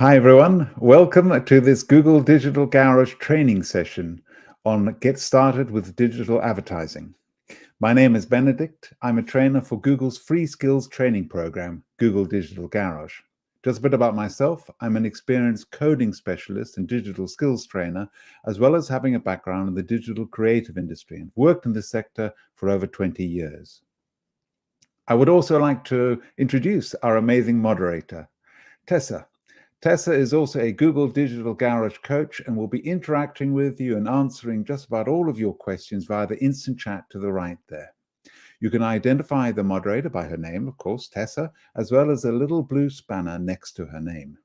Hi everyone, welcome to this Google Digital Garage training session on Get Started with Digital Advertising. My name is Benedict. I'm a trainer for Google's free skills training program, Google Digital Garage. Just a bit about myself, I'm an experienced coding specialist and digital skills trainer, as well as having a background in the digital creative industry and worked in this sector for over 20 years. I would also like to introduce our amazing moderator, Tessa. Tessa is also a Google Digital Garage coach and will be interacting with you and answering just about all of your questions via the instant chat to the right there. You can identify the moderator by her name, of course, Tessa, as well as a little blue spanner next to her name.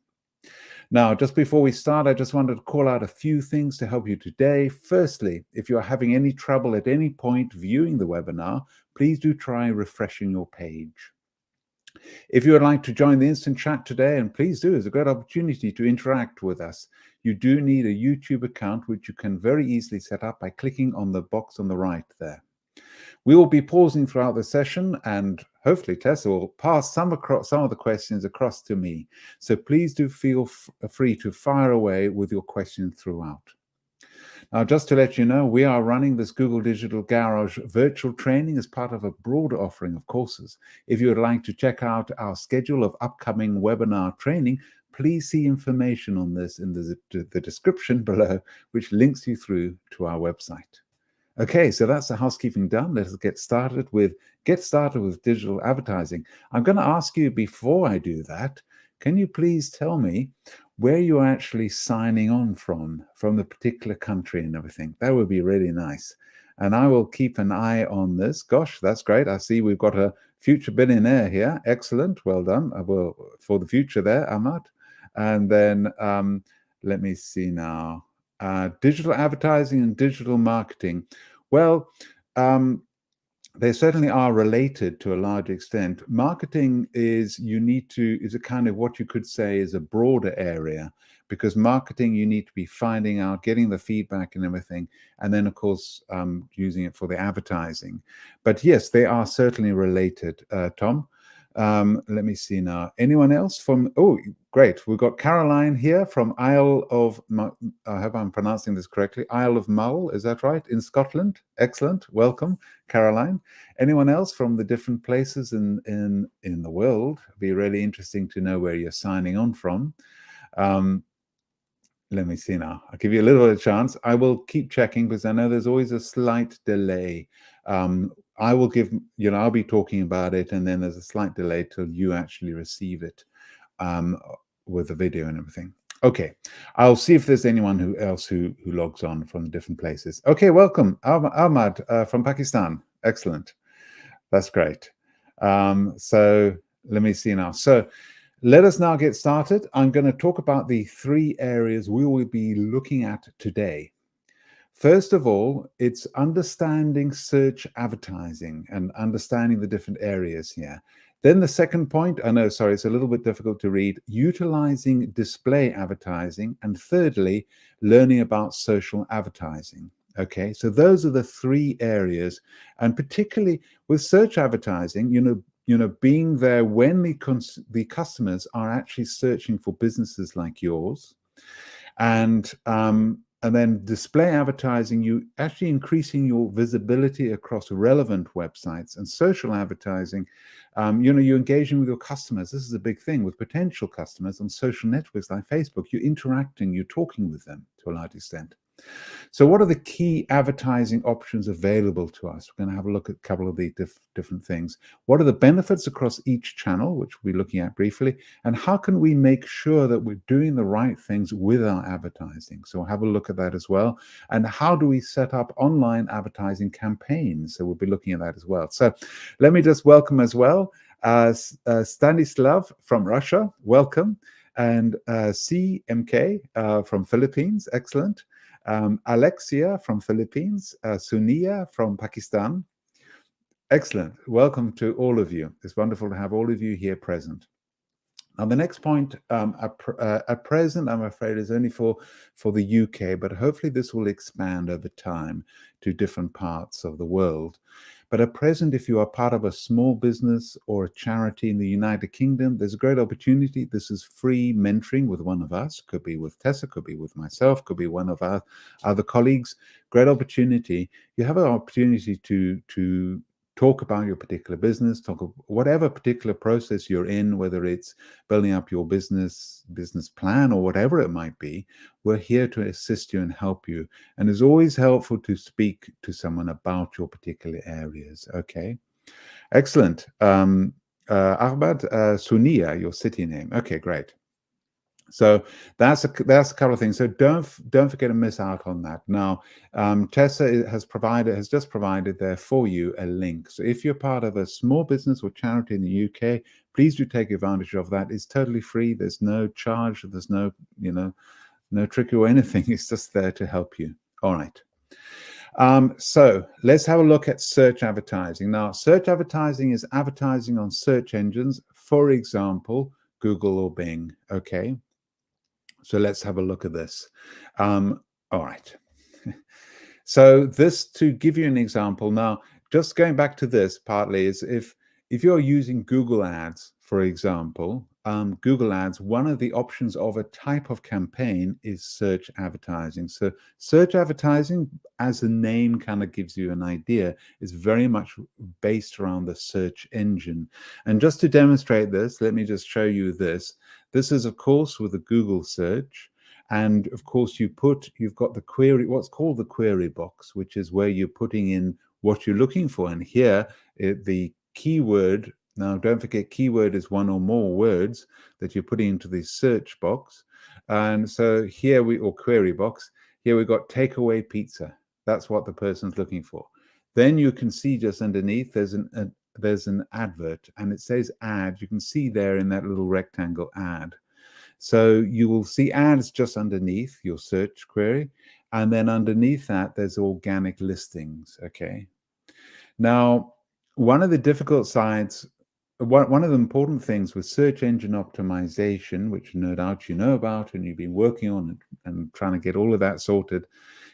Now, just before we start, I just wanted to call out a few things to help you today. Firstly, if you're having any trouble at any point viewing the webinar, please do try refreshing your page. If you would like to join the instant chat today, and please do, it's a great opportunity to interact with us. You do need a YouTube account, which you can very easily set up by clicking on the box on the right there. We will be pausing throughout the session, and hopefully Tessa will pass some of the questions across to me. So please do feel free to fire away with your questions throughout. Now, just to let you know, we are running this Google Digital Garage virtual training as part of a broader offering of courses. If you would like to check out our schedule of upcoming webinar training, please see information on this in the description below, which links you through to our website. Okay, so that's the housekeeping done. Let's get started with digital advertising. I'm going to ask you before I do that, can you please tell me where you're actually signing on from the particular country and everything? That would be really nice. And I will keep an eye on this. Gosh, that's great. I see we've got a future billionaire here. Excellent. Well done. Well, for the future there, Ahmad. And then let me see now. Digital advertising and digital marketing. Well, they certainly are related to a large extent. Marketing is a kind of what you could say is a broader area, because marketing, you need to be finding out, getting the feedback and everything, and then of course using it for the advertising. But yes, they are certainly related. Tom, let me see now. Anyone else from? Oh, great. We've got Caroline here from Isle of, I hope I'm pronouncing this correctly, Isle of Mull, is that right? In Scotland. Excellent. Welcome, Caroline. Anyone else from the different places in the world? It'd be really interesting to know where you're signing on from. Let me see now. I'll give you a little bit of chance. I will keep checking because I know there's always a slight delay. I will give, I'll be talking about it, and then there's a slight delay till you actually receive it with the video and everything. Okay, I'll see if there's anyone else who logs on from different places. Okay, welcome, Ahmad from Pakistan. Excellent. That's great. So let me see now. So let us now get started. I'm going to talk about the 3 areas we will be looking at today. First of all, it's understanding search advertising and understanding the different areas here. Then the second point, it's a little bit difficult to read, utilizing display advertising. And thirdly, learning about social advertising. Okay, so those are the 3 areas. And particularly with search advertising, being there when the customers are actually searching for businesses like yours. And then display advertising, you actually increasing your visibility across relevant websites. And social advertising, you're engaging with your customers. This is a big thing with potential customers on social networks like Facebook. You're interacting, you're talking with them to a large extent. So what are the key advertising options available to us? We're going to have a look at a couple of the different things. What are the benefits across each channel, which we'll be looking at briefly, and how can we make sure that we're doing the right things with our advertising? So we'll have a look at that as well. And how do we set up online advertising campaigns? So we'll be looking at that as well. So let me just welcome as well Stanislav from Russia. Welcome. And CMK from Philippines. Excellent. Alexia from Philippines, Sunia from Pakistan. Excellent. Welcome to all of you. It's wonderful to have all of you here present. Now, the next point, at present, I'm afraid, is only for the UK, but hopefully this will expand over time to different parts of the world. But at present, if you are part of a small business or a charity in the United Kingdom, there's a great opportunity. This is free mentoring with one of us. Could be with Tessa, could be with myself, could be one of our other colleagues. Great opportunity. You have an opportunity to talk about your particular business, talk of whatever particular process you're in, whether it's building up your business plan or whatever it might be. We're here to assist you and help you. And it's always helpful to speak to someone about your particular areas. Okay, excellent. Ahmad Sunia, your city name. Okay, great. So that's a couple of things. So don't forget to miss out on that. Now, Tessa has just provided there for you a link. So if you're part of a small business or charity in the UK, please do take advantage of that. It's totally free. There's no charge. There's no no trick or anything. It's just there to help you. All right. So let's have a look at search advertising. Now, search advertising is advertising on search engines, for example, Google or Bing. Okay. So let's have a look at this. All right. So this, to give you an example, now just going back to this partly, is if you're using Google Ads, for example, Google Ads, one of the options of a type of campaign is search advertising. So search advertising, as the name kind of gives you an idea, is very much based around the search engine. And just to demonstrate this, let me just show you this. This is, of course, with a Google search. And of course, you've got the query, what's called the query box, which is where you're putting in what you're looking for. And here, the keyword, now don't forget, keyword is one or more words that you're putting into the search box. And so here or query box, here we've got takeaway pizza. That's what the person's looking for. Then you can see just underneath, there's an advert, and it says ad. You can see there in that little rectangle, ad. So you will see ads just underneath your search query. And then underneath that, there's organic listings. Okay. Now, one of the difficult sides, one of the important things with search engine optimization, which no doubt you know about and you've been working on and trying to get all of that sorted,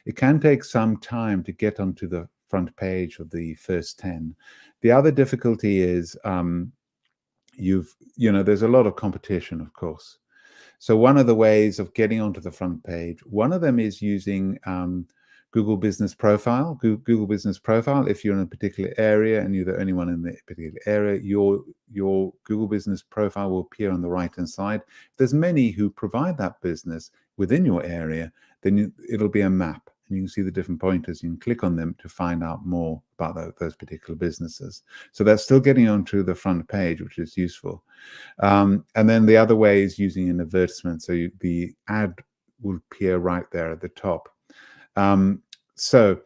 it can take some time to get onto the front page of the first 10. The other difficulty is there's a lot of competition, of course. So one of the ways of getting onto the front page, one of them is using Google Business Profile. Google Business Profile, if you're in a particular area and you're the only one in the particular area, your Google Business Profile will appear on the right-hand side. If there's many who provide that business within your area, then it'll be a map. And you can see the different pointers. You can click on them to find out more about those particular businesses. So that's still getting onto the front page, which is useful. And then the other way is using an advertisement. So the ad will appear right there at the top. So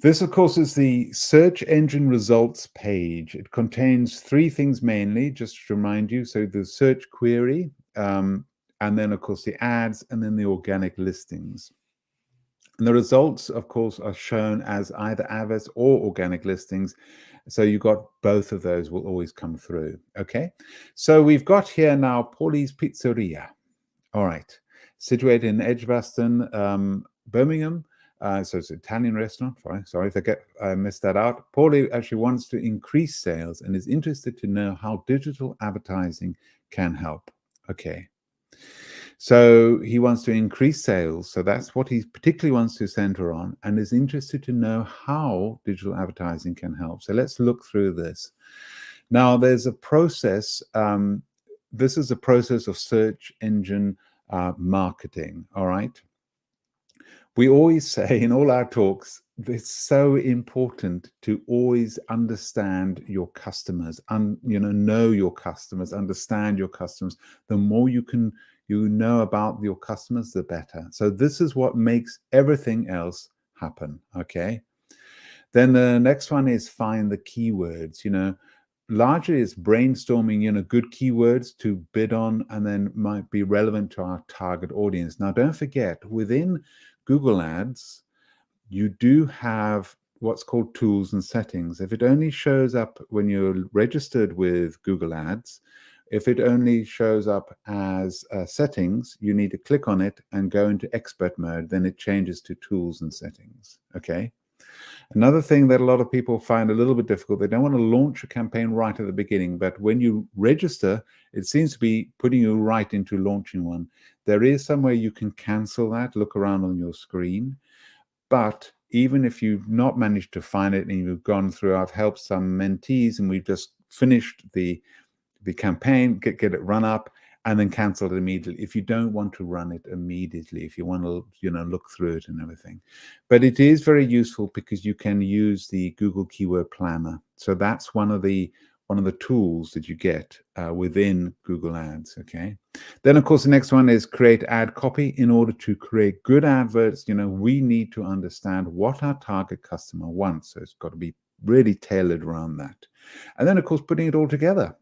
this, of course, is the search engine results page. It contains three things mainly, just to remind you. So the search query, and then, of course, the ads, and then the organic listings. And the results, of course, are shown as either adverts or organic listings. So you've got both of those will always come through. Okay. So we've got here now Paulie's Pizzeria. All right. Situated in Edgbaston, Birmingham. So it's an Italian restaurant. Sorry if I missed that out. Paulie actually wants to increase sales and is interested to know how digital advertising can help. Okay. So he wants to increase sales. So that's what he particularly wants to center on, and is interested to know how digital advertising can help. So let's look through this. Now, there's a process. This is a process of search engine marketing. All right. We always say in all our talks, it's so important to always understand your customers, and know your customers, understand your customers. The more you know about your customers, the better. So this is what makes everything else happen. Okay. Then the next one is find the keywords. Largely it's brainstorming, good keywords to bid on, and then might be relevant to our target audience. Now, don't forget, within Google Ads, you do have what's called tools and settings. If it only shows up when you're registered with Google Ads, If it only shows up as settings, you need to click on it and go into expert mode. Then it changes to tools and settings. Okay. Another thing that a lot of people find a little bit difficult, they don't want to launch a campaign right at the beginning, but when you register, it seems to be putting you right into launching one. There is somewhere you can cancel that. Look around on your screen. But even if you've not managed to find it and you've gone through, I've helped some mentees and we've just finished the campaign, get it run up, and then cancel it immediately if you don't want to run it immediately, if you want to look through it and everything. But it is very useful because you can use the Google Keyword Planner. So that's one of the tools that you get within Google Ads. Okay. Then of course the next one is create ad copy. In order to create good adverts, we need to understand what our target customer wants. So it's got to be really tailored around that. And then of course putting it all together.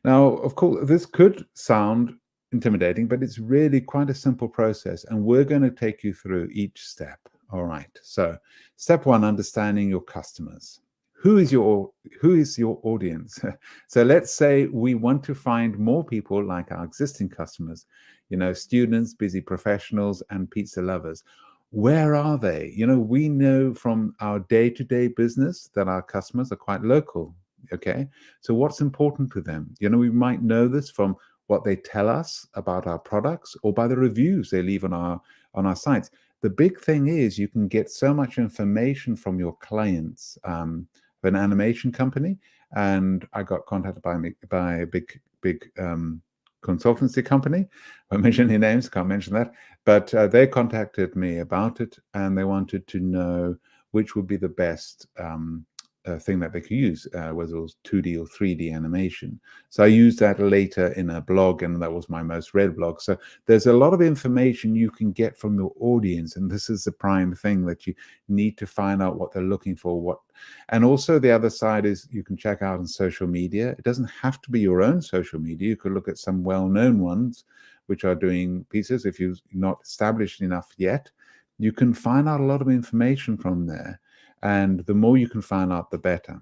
Now, of course, this could sound intimidating, but it's really quite a simple process, and we're going to take you through each step. All right. So, step one: understanding your customers. Who is your audience? So let's say we want to find more people like our existing customers, students, busy professionals, and pizza lovers. Where are they? We know from our day-to-day business that our customers are quite local. Okay, so what's important to them? We might know this from what they tell us about our products or by the reviews they leave on our sites. The big thing is you can get so much information from your clients. An animation company, and I got contacted by a big consultancy company. I won't mention any names, can't mention that, but they contacted me about it, and they wanted to know which would be the best thing that they could use, whether it was 2D or 3D animation. So I used that later in a blog, and that was my most read blog. So there's a lot of information you can get from your audience, and this is the prime thing that you need to find out what they're looking for. And also the other side is you can check out on social media. It doesn't have to be your own social media. You could look at some well-known ones which are doing pieces. If you're not established enough yet, you can find out a lot of information from there. And the more you can find out, the better.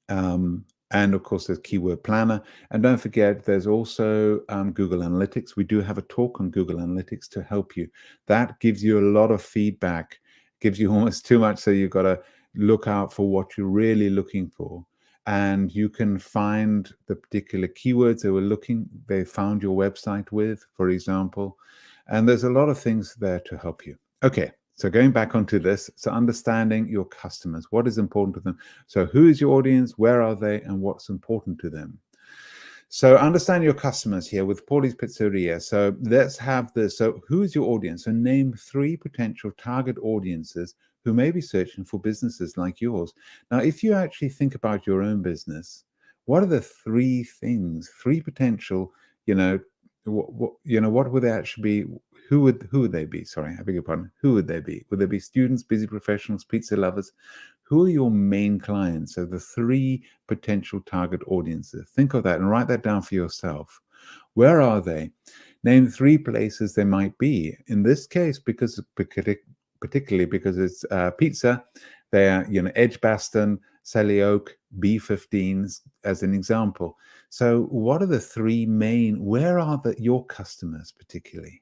And of course, there's Keyword Planner. And don't forget, there's also Google Analytics. We do have a talk on Google Analytics to help you. That gives you a lot of feedback, gives you almost too much. So you've got to look out for what you're really looking for. And you can find the particular keywords they found your website with, for example. And there's a lot of things there to help you. Okay. So going back onto this, so understanding your customers, what is important to them. So who is your audience, where are they, and what's important to them? So understand your customers here with Paulie's Pizzeria. So let's have this. So who is your audience? So name 3 potential target audiences who may be searching for businesses like yours. Now, if you actually think about your own business, what are the 3 things, 3 potential, what would they actually be? Who would they be? Sorry, I beg your pardon. Who would they be? Would they be students, busy professionals, pizza lovers? Who are your main clients? So the 3 potential target audiences. Think of that and write that down for yourself. Where are they? Name 3 places they might be. In this case, particularly because it's pizza, they're Edgbaston, Selly Oak, B15s as an example. So what are the 3 main? Where are your customers particularly?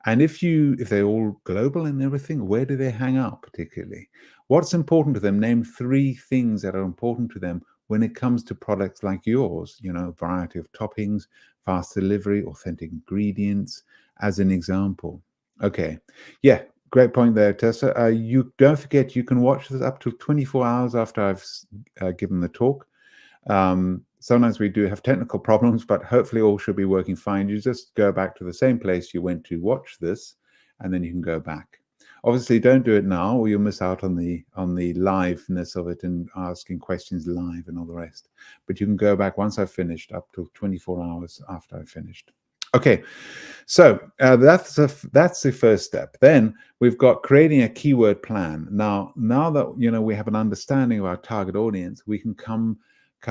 And if they're all global and everything, where do they hang out particularly? What's important to them? Name 3 things that are important to them when it comes to products like yours, variety of toppings, fast delivery, authentic ingredients, as an example. Okay. Yeah. Great point there, Tessa. You don't forget, you can watch this up to 24 hours after I've given the talk. Sometimes we do have technical problems, but hopefully all should be working fine. You just go back to the same place you went to watch this, and then you can go back. Obviously, don't do it now, or you'll miss out on the liveness of it and asking questions live and all the rest. But you can go back once I've finished, up to 24 hours after I've finished. Okay, so that's the first step. Then we've got creating a keyword plan. Now that we have an understanding of our target audience, we can come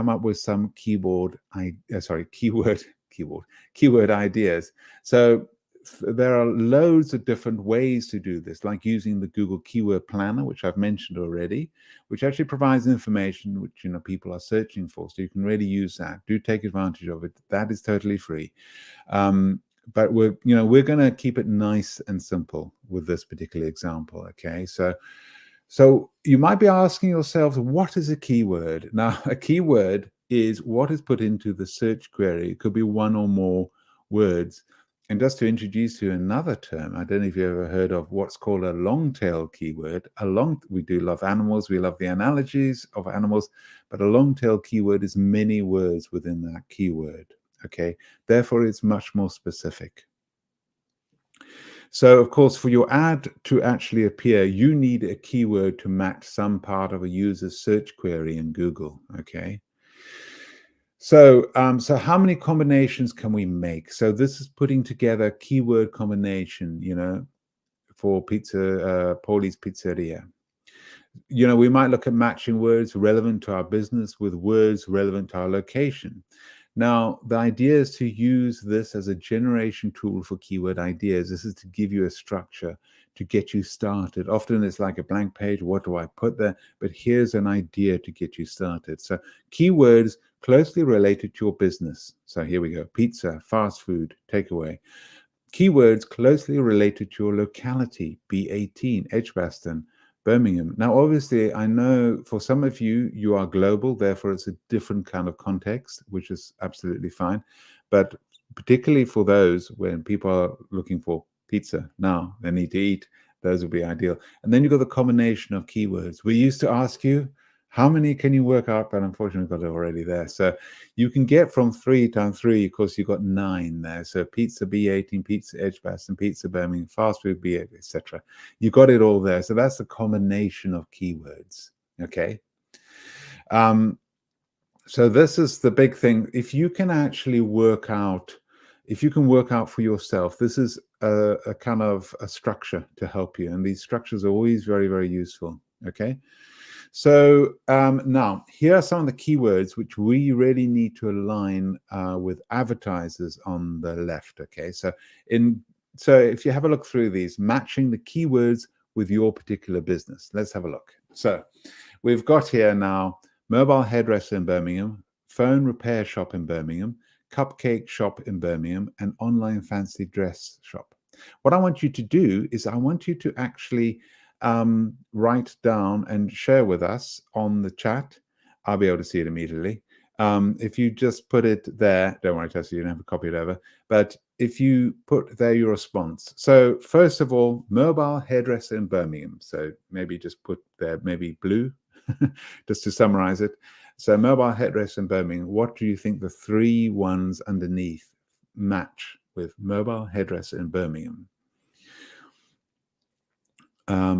up with some keyword ideas. So there are loads of different ways to do this, like using the Google Keyword Planner, which I've mentioned already, which actually provides information which people are searching for. So you can really use that. Do take advantage of it. That is totally free. But we're going to keep it nice and simple with this particular example. Okay, so you might be asking yourselves, what is a keyword? Now, a keyword is what is put into the search query. It could be one or more words. And just to introduce you another term, I don't know if you've ever heard of what's called a long tail keyword. We do love animals. We love the analogies of animals, but a long tail keyword is many words within that keyword. Okay, therefore it's much more specific. So, of course, for your ad to actually appear, you need a keyword to match some part of a user's search query in Google. Okay. So how many combinations can we make? So this is putting together a keyword combination, for Pauli's Pizzeria. We might look at matching words relevant to our business with words relevant to our location. Now, the idea is to use this as a generation tool for keyword ideas. This is to give you a structure to get you started. Often it's like a blank page. What do I put there? But here's an idea to get you started. So keywords closely related to your business. So here we go. Pizza, fast food, takeaway. Keywords closely related to your locality. B18, Edgbaston, Birmingham. Now, obviously, I know for some of you, you are global, therefore it's a different kind of context, which is absolutely fine. But particularly for those when people are looking for pizza now, they need to eat, those would be ideal. And then you've got the combination of keywords. We used to ask you, how many can you work out? But unfortunately, we've got it already there. So you can get from 3 times 3, of course, you've got 9 there. So pizza B18, pizza Edgbaston, pizza Birmingham, fast food B8, etc. You got it all there. So that's the combination of keywords. Okay. So this is the big thing. If you can actually work out for yourself, this is a kind of a structure to help you. And these structures are always very, very useful. Okay. So now, here are some of the keywords which we really need to align with advertisers on the left. Okay, so if you have a look through these, matching the keywords with your particular business. Let's have a look. So we've got here now mobile hairdresser in Birmingham, phone repair shop in Birmingham, cupcake shop in Birmingham, and online fancy dress shop. What I want you to do is I want you to actually write down and share with us on the chat. I'll be able to see it immediately. If you just put it there, don't worry, Tessa, you don't have to copy it over. But if you put there your response. So first of all, mobile hairdresser in Birmingham. So maybe just put there, maybe blue, just to summarize it. So mobile hairdresser in Birmingham. What do you think the 3 ones underneath match with mobile hairdresser in Birmingham?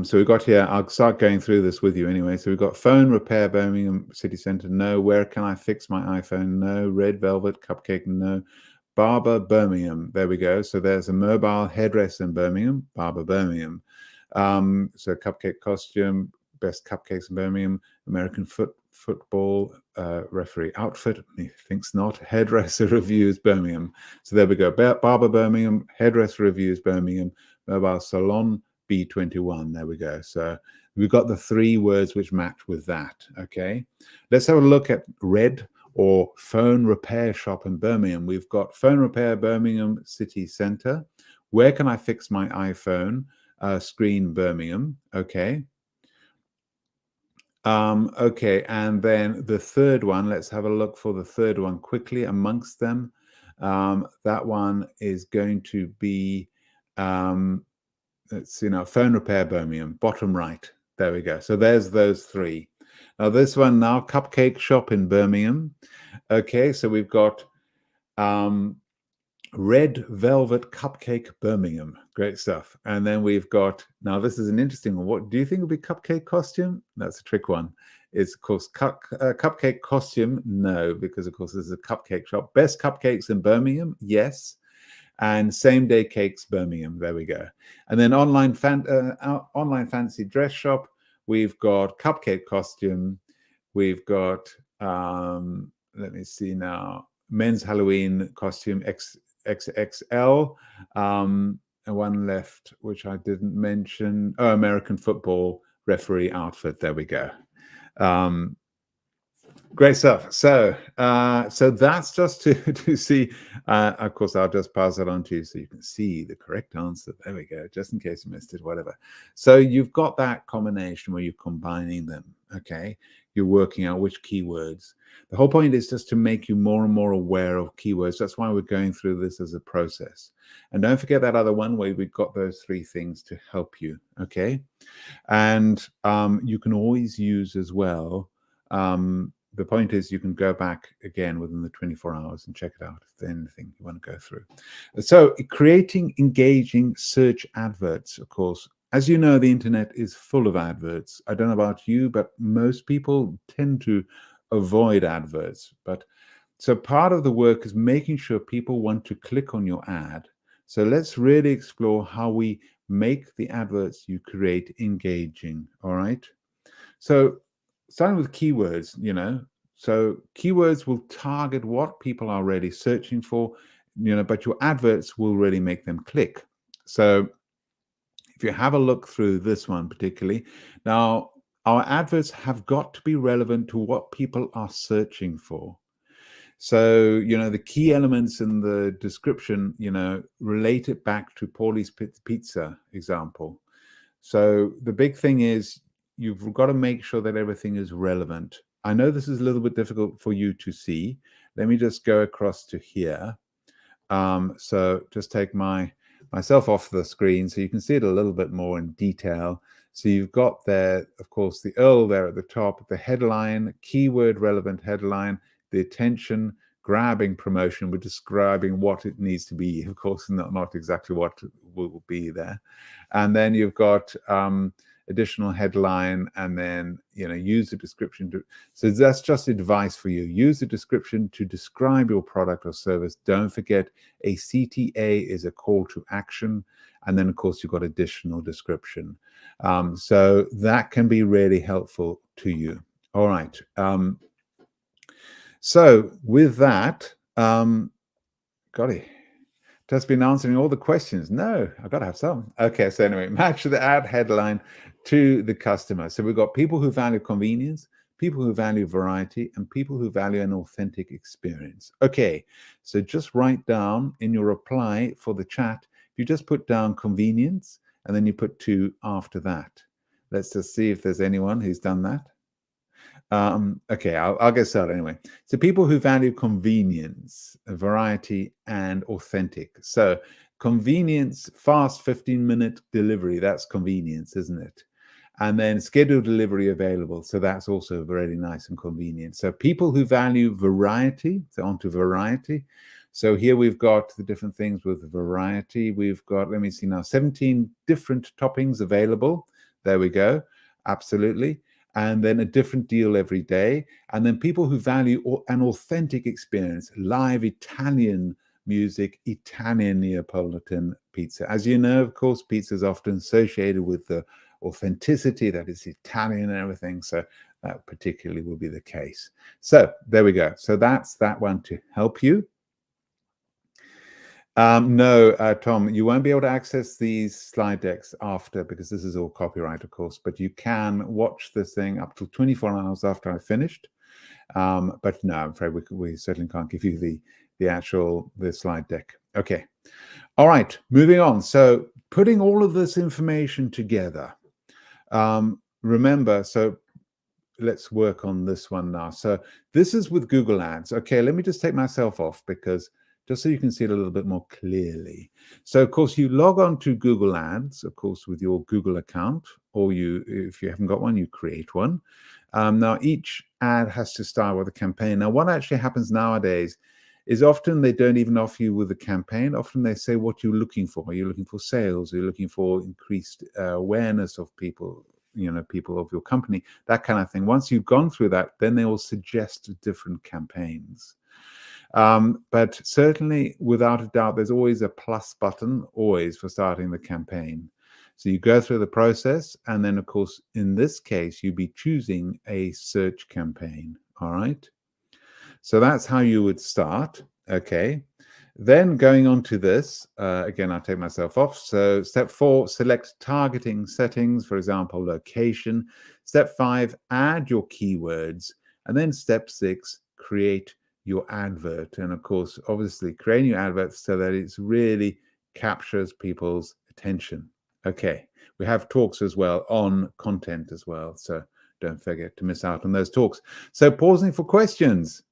So we've got here, I'll start going through this with you anyway. So we've got phone repair, Birmingham City Centre, no. Where can I fix my iPhone? No. Red Velvet Cupcake, no. Barber, Birmingham, there we go. So there's a mobile hairdresser in Birmingham, Barber, Birmingham. So cupcake costume, best cupcakes in Birmingham, American football referee outfit, he thinks not. Hairdresser reviews, Birmingham. So there we go. Barber, Birmingham, hairdresser reviews, Birmingham, mobile salon, B21. There we go. So we've got the 3 words which match with that. Okay. Let's have a look at red or phone repair shop in Birmingham. We've got phone repair, Birmingham City Centre. Where can I fix my iPhone? Screen, Birmingham. Okay. Okay. And then the third one, let's have a look for the third one quickly amongst them. That one is going to be, let's see now, phone repair, Birmingham, bottom right. There we go. So there's those 3. Now this one now, cupcake shop in Birmingham. Okay, so we've got red velvet cupcake, Birmingham. Great stuff. And then we've got, now this is an interesting one. What do you think will be cupcake costume? That's a trick one. It's, of course, cupcake costume. No, because, of course, this is a cupcake shop. Best cupcakes in Birmingham. Yes. And same day cakes, Birmingham. There we go. And then online fancy dress shop. We've got cupcake costume. We've got, let me see now, men's Halloween costume, XXL. And one left, which I didn't mention. Oh, American football referee outfit. There we go. Great stuff. So that's just to see. Of course, I'll just pass it on to you so you can see the correct answer. There we go. Just in case you missed it, whatever. So you've got that combination where you're combining them. Okay, you're working out which keywords. The whole point is just to make you more and more aware of keywords. That's why we're going through this as a process. And don't forget that other one where we've got those 3 things to help you. Okay, and you can always use as well. The point is you can go back again within the 24 hours and check it out if there's anything you want to go through. So creating engaging search adverts, of course. As you know, the internet is full of adverts. I don't know about you, but most people tend to avoid adverts. But so part of the work is making sure people want to click on your ad. So let's really explore how we make the adverts you create engaging. All right. So starting with keywords, so keywords will target what people are really searching for, but your adverts will really make them click. So if you have a look through this one particularly, now our adverts have got to be relevant to what people are searching for. So, the key elements in the description, relate it back to Paulie's Pizza example. So the big thing is, you've got to make sure that everything is relevant. I know this is a little bit difficult for you to see. Let me just go across to here. So just take myself off the screen so you can see it a little bit more in detail. So you've got there, of course, the URL there at the top, the headline, keyword relevant headline, the attention grabbing promotion. We're describing what it needs to be, of course, not exactly what will be there. And then you've got additional headline, and then use the description so that's just advice for you. Use the description to describe your product or service. Don't forget, a CTA is a call to action, and then of course you've got additional description. So that can be really helpful to you. All right. So with that, golly, just been answering all the questions. No, I've got to have some. Okay, so anyway, match the ad headline to the customer. So we've got people who value convenience, people who value variety, and people who value an authentic experience. Okay, so just write down in your reply for the chat, you just put down convenience, and then you put 2 after that. Let's just see if there's anyone who's done that. Okay, I'll get started anyway. So people who value convenience, variety, and authentic. So convenience, fast 15-minute delivery, that's convenience, isn't it? And then scheduled delivery available. So that's also really nice and convenient. So people who value variety, so onto variety. So here we've got the different things with variety. We've got, let me see now, 17 different toppings available. There we go. Absolutely. And then a different deal every day. And then people who value an authentic experience, live Italian music, Italian Neapolitan pizza. As you know, of course, pizza is often associated with the authenticity, that is Italian and everything. So that particularly will be the case. So there we go. So that's that one to help you. No, Tom, you won't be able to access these slide decks after, because this is all copyright, of course, but you can watch this thing up to 24 hours after I've finished. But no, I'm afraid we certainly can't give you the slide deck. Okay. All right, moving on. So putting all of this information together, remember, so let's work on this one now. So this is with Google Ads. Okay, let me just take myself off, because just so you can see it a little bit more clearly. So, of course, you log on to Google Ads, of course, with your Google account, or if you haven't got one, you create one. Now, each ad has to start with a campaign. Now, what actually happens nowadays is often they don't even offer you with a campaign. Often they say what you're looking for. Are you looking for sales? Are you looking for increased awareness of people, people of your company, that kind of thing. Once you've gone through that, then they will suggest different campaigns. But certainly, without a doubt, there's always a plus button, always, for starting the campaign. So you go through the process, and then, of course, in this case, you'd be choosing a search campaign. All right. So that's how you would start. Okay. Then going on to this, again, I'll take myself off. So step 4, select targeting settings, for example, location. Step 5, add your keywords. And then step 6, create your advert. And of course, obviously creating your advert so that it really captures people's attention. Okay, we have talks as well on content as well. So don't forget to miss out on those talks. So pausing for questions.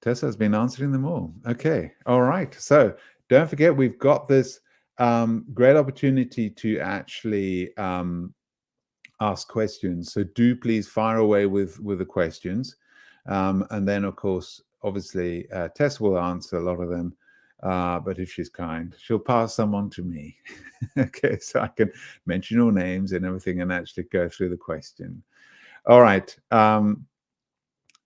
Tessa has been answering them all. Okay, all right. So don't forget, we've got this great opportunity to actually ask questions. So do please fire away with the questions. And then, of course, obviously, Tess will answer a lot of them. But if she's kind, she'll pass some on to me. Okay, so I can mention your names and everything and actually go through the question. All right.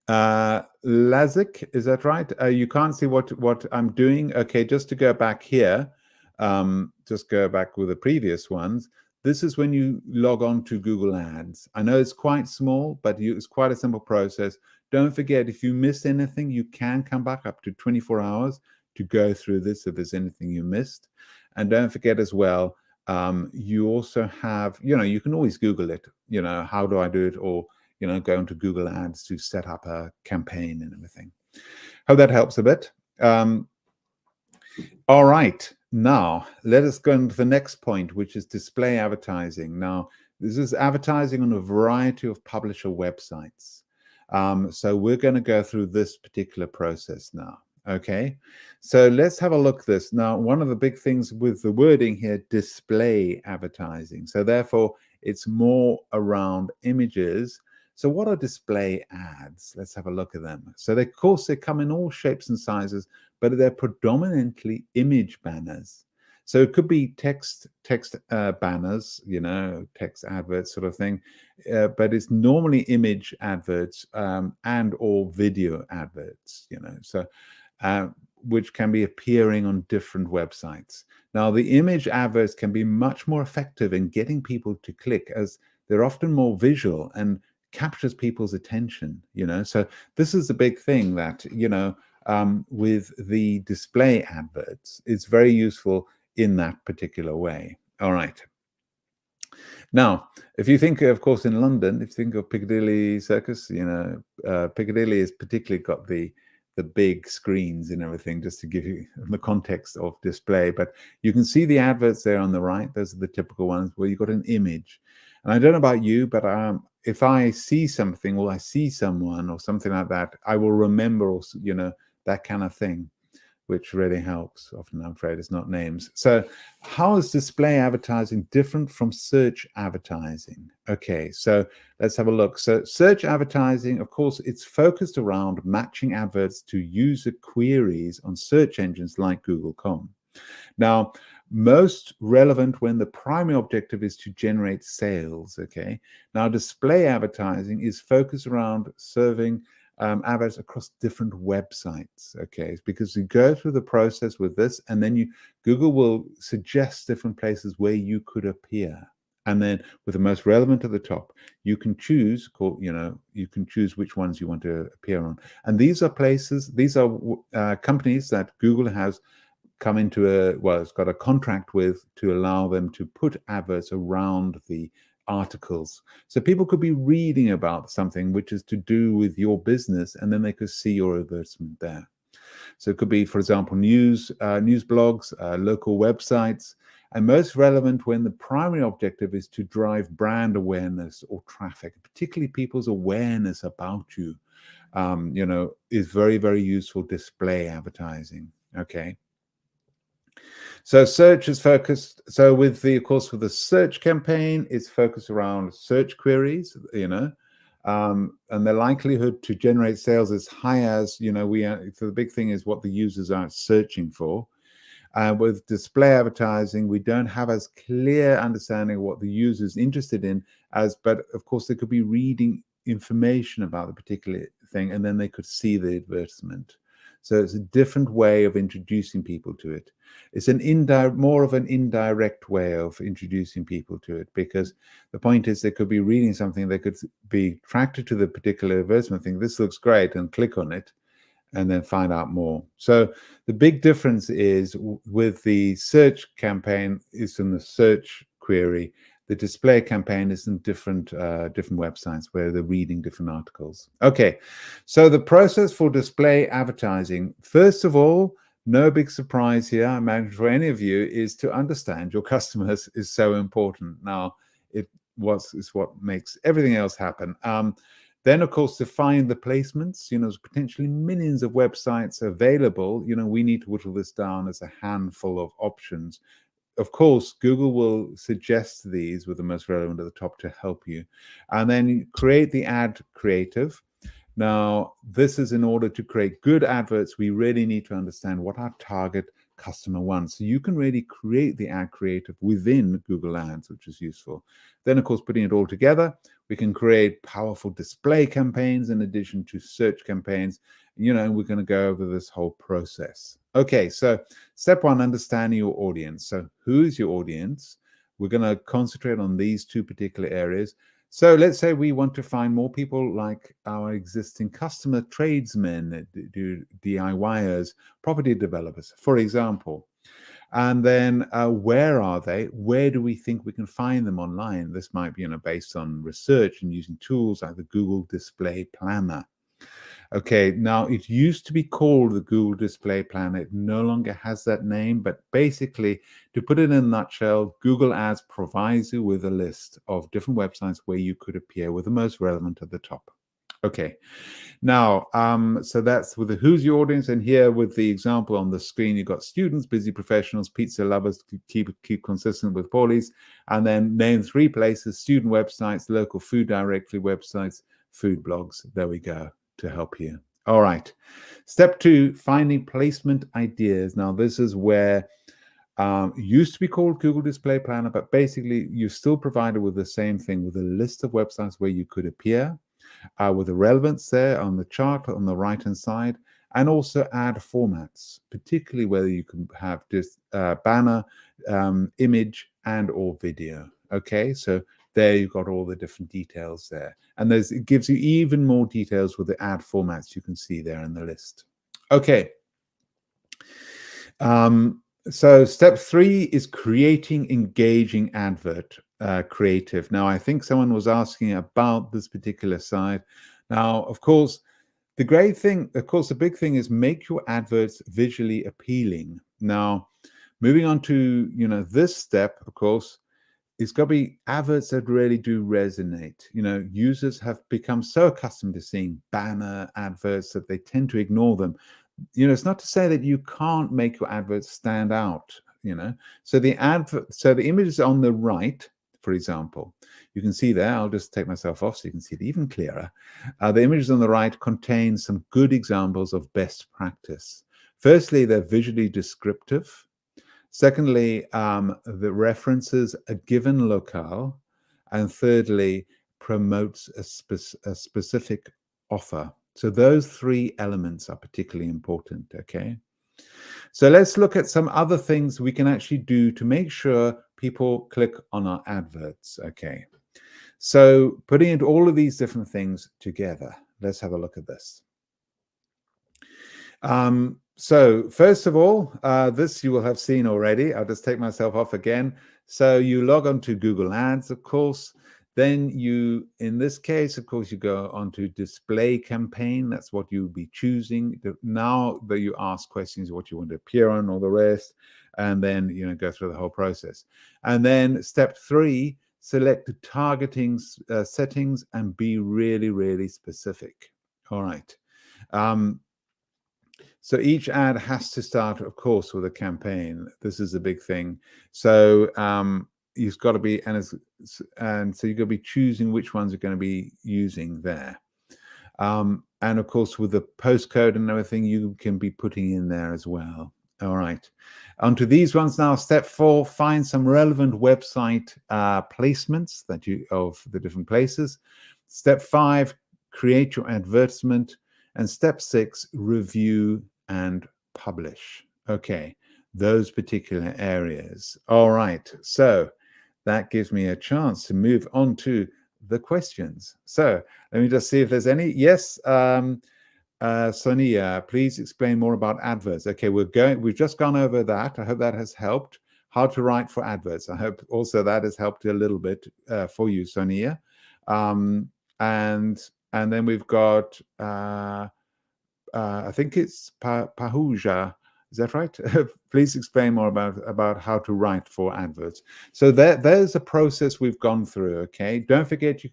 Lazik, is that right? You can't see what I'm doing. Okay, just to go back here, just go back with the previous ones. This is when you log on to Google Ads. I know it's quite small, but it's quite a simple process. Don't forget, if you miss anything, you can come back up to 24 hours to go through this if there's anything you missed. And don't forget as well, you also have, you can always Google it, how do I do it? Or go into Google Ads to set up a campaign and everything. Hope that helps a bit. All right, now let us go into the next point, which is display advertising. Now, this is advertising on a variety of publisher websites. So we're going to go through this particular process now. Okay, so let's have a look at this. Now, one of the big things with the wording here, display advertising. So therefore, it's more around images. So what are display ads? Let's have a look at them. So of course, they come in all shapes and sizes, but they're predominantly image banners. So it could be text banners, text adverts sort of thing, but it's normally image adverts and or video adverts, so which can be appearing on different websites. Now, the image adverts can be much more effective in getting people to click, as they're often more visual and captures people's attention, so this is the big thing that with the display adverts, it's very useful in that particular way. All right, now if you think, of course, in London, if you think of Piccadilly Circus, Piccadilly has particularly got the big screens and everything, just to give you the context of display. But you can see the adverts there on the right. Those are the typical ones where you've got an image. And I don't know about you, but if I see something or I see someone or something like that, I will remember also, that kind of thing, which really helps. Often, I'm afraid, it's not names. So how is display advertising different from search advertising? Okay, so let's have a look. So search advertising, of course, it's focused around matching adverts to user queries on search engines like Google.com. Now, most relevant when the primary objective is to generate sales. Okay, now display advertising is focused around serving adverts across different websites. Okay, it's because you go through the process with this, and then Google will suggest different places where you could appear. And then with the most relevant at the top, you can choose, you can choose which ones you want to appear on. And these are places, these are companies that Google has come into it's got a contract with to allow them to put adverts around the articles. So people could be reading about something which is to do with your business, and then they could see your advertisement there. So it could be, for example, news blogs, local websites, and most relevant when the primary objective is to drive brand awareness or traffic, particularly people's awareness about you, is very, very useful display advertising. Okay. So search is focused. So with the search campaign, it's focused around search queries, and the likelihood to generate sales is high as, so the big thing is what the users are searching for. With display advertising, we don't have as clear understanding of what the user is interested in but of course they could be reading information about the particular thing, and then they could see the advertisement. So it's a different way of introducing people to it. It's more of an indirect way of introducing people to it, because the point is they could be reading something, they could be attracted to the particular advertisement, think this looks great, and click on it. and then find out more. So the big difference is with the search campaign is in the search query. The display campaign is in different websites where they're reading different articles. Okay, so the process for display advertising, first of all, no big surprise here, I imagine for any of you, is to understand your customers is so important. Now, is what makes everything else happen. Then, of course, to find the placements, there's potentially millions of websites available. We need to whittle this down as a handful of options. Of course, Google will suggest these with the most relevant at the top to help you. And then create the ad creative. Now, this is in order to create good adverts, we really need to understand what our target customer wants. So you can really create the ad creative within Google Ads, which is useful. Then, of course, putting it all together, we can create powerful display campaigns in addition to search campaigns. We're going to go over this whole process. Okay, so step one, understanding your audience. So who's your audience? We're going to concentrate on these two particular areas. So let's say we want to find more people like our existing customer, tradesmen, DIYers, property developers, for example. And then where are they? Where do we think we can find them online? This might be based on research and using tools like the Google Display Planner. Okay, now it used to be called the Google Display Planner. It no longer has that name, but basically, to put it in a nutshell, Google Ads provides you with a list of different websites where you could appear with the most relevant at the top. Okay, now, so that's with the who's your audience, and here with the example on the screen, you've got students, busy professionals, pizza lovers, keep consistent with Paulies, and then name 3 places, student websites, local food directory websites, food blogs. There we go, to help you. All right. Step 2, finding placement ideas. Now, this is where used to be called Google Display Planner, but basically you're still provided with the same thing, with a list of websites where you could appear, with the relevance there on the chart on the right-hand side, and also ad formats, particularly whether you can have this banner, image, and or video. Okay, so there you've got all the different details there. And it gives you even more details with the ad formats you can see there in the list. Okay. So step 3 is creating engaging advert creative. Now, I think someone was asking about this particular side. Now, of course, the big thing is make your adverts visually appealing. Now, moving on to, this step, of course, it's got to be adverts that really do resonate. Users have become so accustomed to seeing banner adverts that they tend to ignore them. It's not to say that you can't make your adverts stand out, So the images on the right, for example, you can see there, I'll just take myself off so you can see it even clearer. The images on the right contain some good examples of best practice. Firstly, they're visually descriptive. Secondly, the references a given locale. And thirdly, promotes a specific offer. So those 3 elements are particularly important, okay? So let's look at some other things we can actually do to make sure people click on our adverts, okay? So putting all of these different things together, let's have a look at this. So first of all, this you will have seen already. I'll just take myself off again. So you log on to Google Ads, of course. Then in this case, of course, you go onto display campaign. That's what you'll be choosing. Now that you ask questions, what you want to appear on, all the rest, and then, go through the whole process. And then step 3, select the targeting settings and be really, really specific. All right. So each ad has to start, of course, with a campaign. This is a big thing. So you've got to be, and so you've got to be choosing which ones you're going to be using there. And of course, with the postcode and everything, you can be putting in there as well. All right. Onto these ones now. Step 4, find some relevant website placements of the different places. Step 5, create your advertisement. And step 6, review and publish. Okay, those particular areas. All right, so that gives me a chance to move on to the questions. So let me just see if there's any. Yes, Sonia, please explain more about adverts. Okay, we've just gone over that. I hope that has helped. How to write for adverts. I hope also that has helped a little bit for you, Sonia. And then we've got I think it's Pahuja. Is that right? Please explain more about how to write for adverts. So there's a process we've gone through. Okay, don't forget you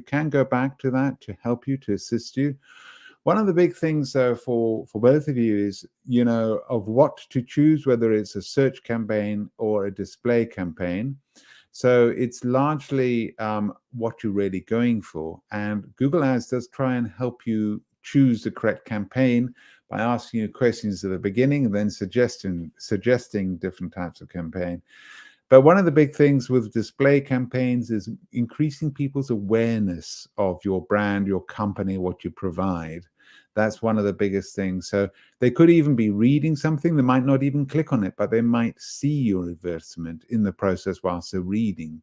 can go back to that to help you, to assist you. One of the big things, though, for both of you is, of what to choose, whether it's a search campaign or a display campaign. So it's largely what you're really going for. And Google Ads does try and help you choose the correct campaign by asking you questions at the beginning and then suggesting different types of campaign. But one of the big things with display campaigns is increasing people's awareness of your brand, your company, what you provide. That's one of the biggest things. So they could even be reading something. They might not even click on it, but they might see your advertisement in the process whilst they're reading.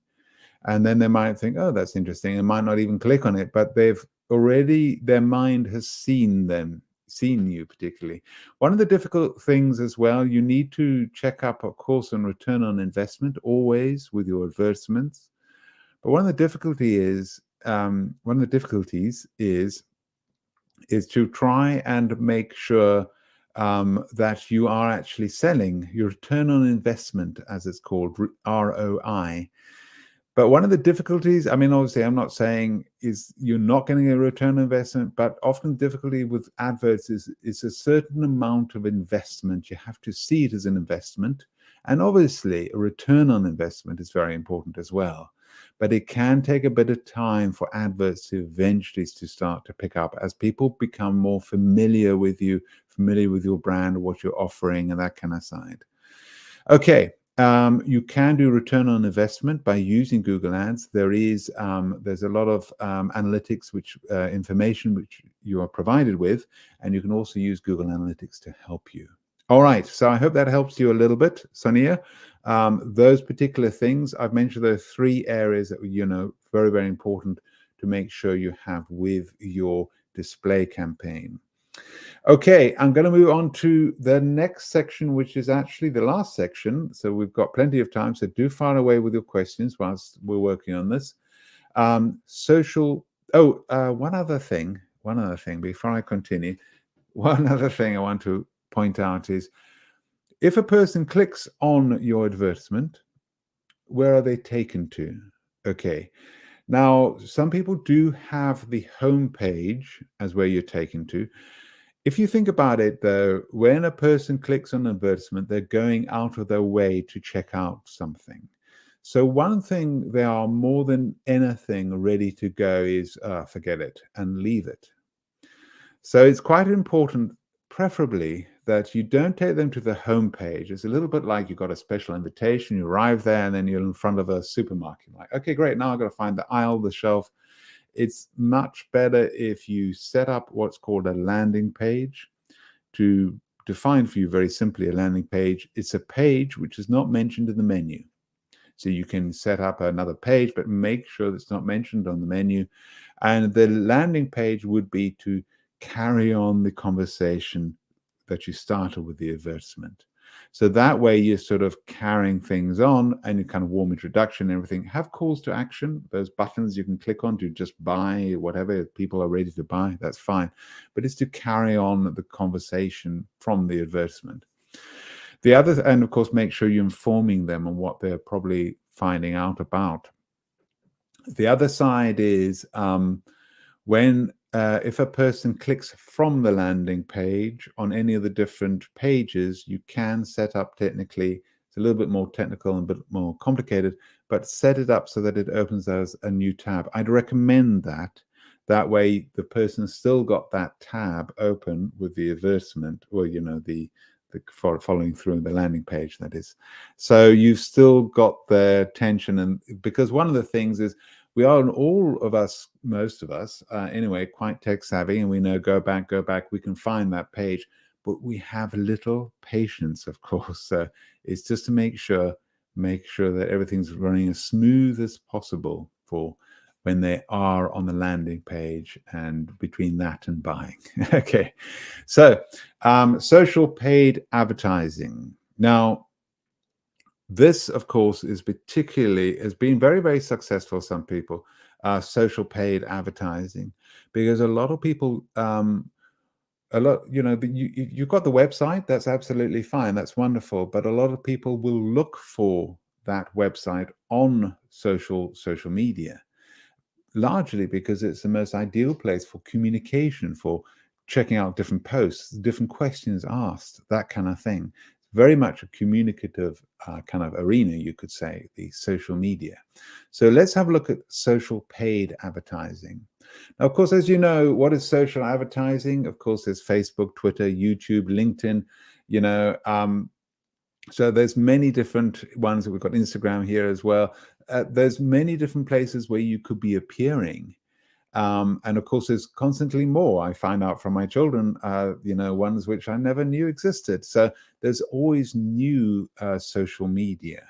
And then they might think, oh, that's interesting, and might not even click on it, but their mind has seen you particularly. One of the difficult things as well, you need to check up, of course, on return on investment always with your advertisements. But one of the difficulties is to try and make sure that you are actually selling your return on investment, as it's called, ROI. But one of the difficulties, I mean, obviously, I'm not saying is you're not getting a return on investment, but often difficulty with adverts is a certain amount of investment. You have to see it as an investment. And obviously, a return on investment is very important as well. But it can take a bit of time for adverts to eventually start to pick up as people become more familiar with you, familiar with your brand, what you're offering, and that kind of side. Okay. You can do return on investment by using Google Ads. There's a lot of analytics, information which you are provided with, and you can also use Google Analytics to help you. All right, so I hope that helps you a little bit, Sonia. Those particular things I've mentioned, those 3 areas that very, very important to make sure you have with your display campaign. Okay, I'm going to move on to the next section, which is actually the last section. So we've got plenty of time. So do fire away with your questions whilst we're working on this. One other thing before I continue. One other thing I want to point out is if a person clicks on your advertisement, where are they taken to? Okay. Now, some people do have the home page as where you're taken to. If you think about it, though, when a person clicks on an advertisement, they're going out of their way to check out something. So one thing they are more than anything ready to go is forget it and leave it. So it's quite important, preferably, that you don't take them to the home page. It's a little bit like you've got a special invitation, you arrive there, and then you're in front of a supermarket. Like, okay, great, now I've got to find the aisle, the shelf. It's much better if you set up what's called a landing page. To define for you very simply, a landing page, it's a page which is not mentioned in the menu. So you can set up another page, but make sure it's not mentioned on the menu. And the landing page would be to carry on the conversation that you started with the advertisement. So that way you're sort of carrying things on, and you kind of warm introduction and everything. Have calls to action, those buttons you can click on to just buy whatever people are ready to buy. That's fine. But it's to carry on the conversation from the advertisement. The other, and of course, make sure you're informing them on what they're probably finding out about. The other side is if a person clicks from the landing page on any of the different pages, you can set up technically, it's a little bit more technical and a bit more complicated, but set it up so that it opens as a new tab. I'd recommend that. That way the person's still got that tab open with the advertisement, or, following through the landing page, that is. So you've still got their attention, and because one of the things is, we are, most of us, anyway, quite tech savvy, and we know go back, we can find that page, but we have little patience, of course. So it's just to make sure that everything's running as smooth as possible for when they are on the landing page and between that and buying. Okay, so social paid advertising. Now, this, of course, has been very, very successful for some people, social paid advertising, because a lot of people, you've got the website, that's absolutely fine, that's wonderful, but a lot of people will look for that website on social media, largely because it's the most ideal place for communication, for checking out different posts, different questions asked, that kind of thing. Very much a communicative kind of arena, you could say, the social media. So let's have a look at social paid advertising. Now, of course, as you know, what is social advertising? Of course, there's Facebook, Twitter, YouTube, LinkedIn, you know, so there's many different ones. We've got Instagram here as well. There's many different places where you could be appearing. And of course, there's constantly more. I find out from my children, ones which I never knew existed. So there's always new social media.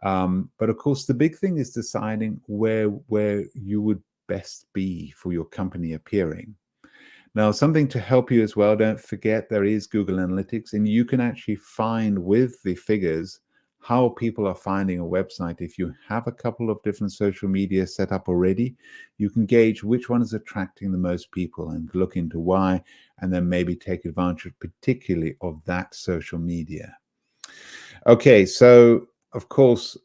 But of course, the big thing is deciding where you would best be for your company appearing. Now, something to help you as well, don't forget there is Google Analytics, and you can actually find with the figures how people are finding a website. If you have a couple of different social media set up already, you can gauge which one is attracting the most people and look into why, and then maybe take advantage particularly of that social media. Okay, so of course,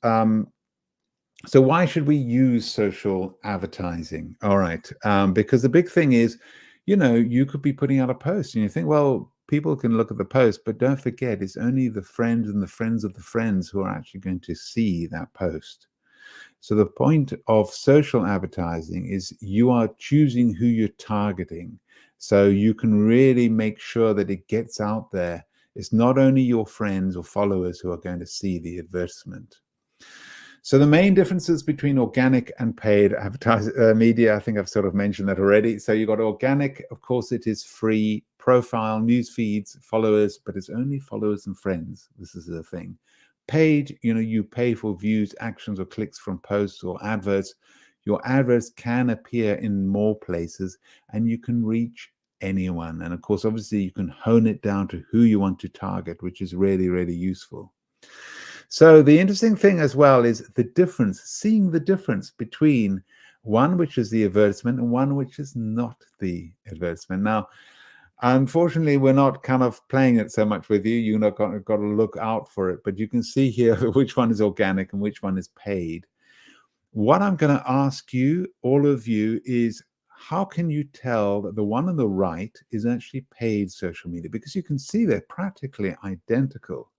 so why should we use social advertising? All right, because the big thing is, you could be putting out a post and you think, well, people can look at the post, but don't forget, it's only the friends and the friends of the friends who are actually going to see that post. So the point of social advertising is you are choosing who you're targeting. So you can really make sure that it gets out there. It's not only your friends or followers who are going to see the advertisement. So the main differences between organic and paid media, I think I've sort of mentioned that already. So you've got organic, of course, it is free profile, news feeds, followers, but it's only followers and friends. This is the thing. Paid, you pay for views, actions, or clicks from posts or adverts. Your adverts can appear in more places and you can reach anyone. And of course, obviously, you can hone it down to who you want to target, which is really, really useful. So the interesting thing as well is the difference, seeing the difference between one which is the advertisement and one which is not the advertisement. Now, unfortunately, we're not kind of playing it so much with you. You've not got to look out for it, but you can see here which one is organic and which one is paid. What I'm going to ask you, all of you, is how can you tell that the one on the right is actually paid social media? Because you can see they're practically identical.